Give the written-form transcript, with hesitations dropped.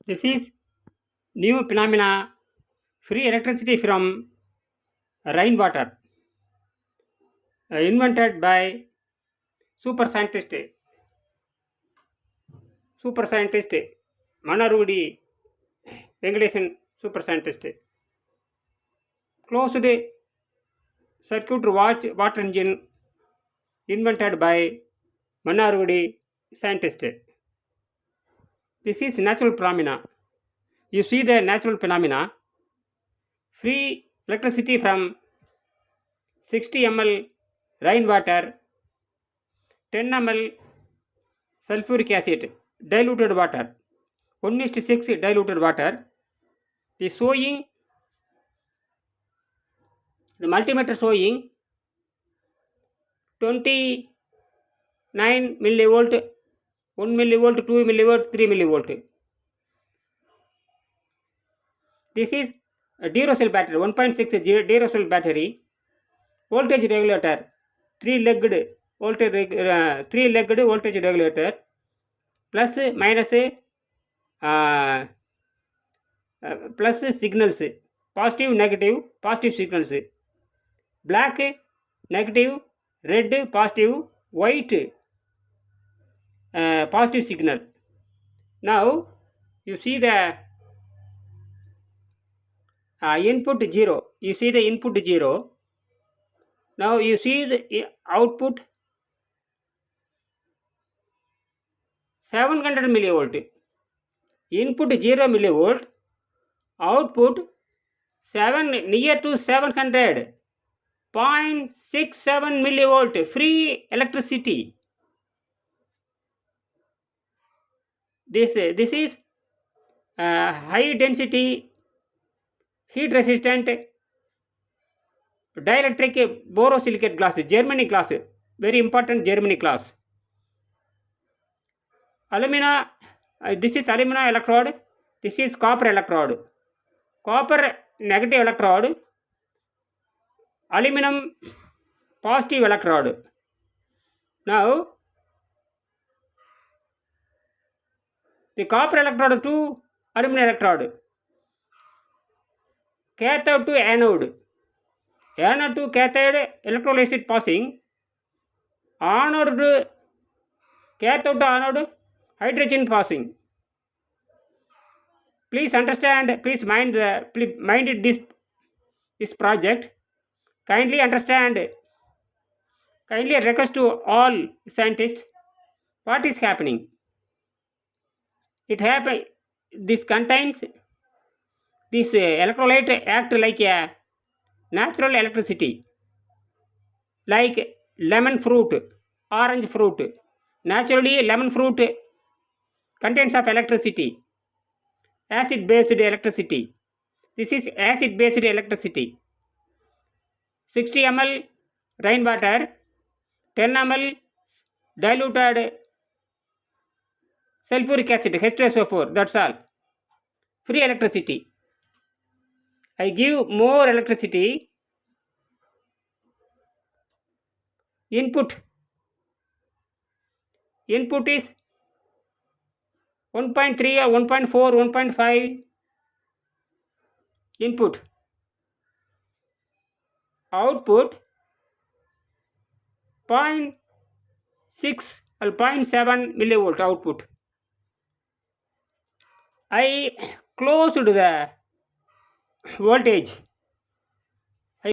This is new phenomena, free electricity from rainwater, invented by super scientist, super scientist Manarudi Venkatesan, super scientist. Closed circuit water engine invented by Manarudi scientist. This is natural phenomena. You see the natural phenomena. Free electricity from 60 ml rainwater, 10 ml sulfuric acid, diluted water, 1:6 diluted water. The showing, the multimeter showing 29 millivolt, 1 millivolt, 2 millivolt, 3 millivolt. This is a Duracell battery, 1.6 Duracell battery, voltage regulator, three-legged voltage regulator, plus minus plus signals, positive signals, black negative, red positive, white positive signal. Now you see the input 0. You see the input 0. Now you see the output 700 millivolt. Input 0 millivolt, output near to 700, 0.67 millivolt, free electricity. This is high density, heat resistant dielectric borosilicate glass, Germany glass, very important Germany glass. Alumina, this is alumina electrode, this is copper electrode. Copper negative electrode, aluminum positive electrode. Now the copper electrode to aluminum electrode, cathode to anode, anode to cathode electrolysis passing, anode to cathode to anode hydrogen passing. Please understand, please mind this project. Kindly understand, kindly request to all scientists what is happening. This contains, this electrolyte act like a natural electricity, like lemon fruit, orange fruit. Naturally lemon fruit contains of electricity, acid based electricity. This is acid based electricity. 60 ml rainwater, 10 ml diluted sulfuric acid, H2SO4, that's all. Free electricity. I give more electricity. Input is 1.3 or 1.4, 1.5 input. Output 0.6 or 0.7 millivolt output. I closed the voltage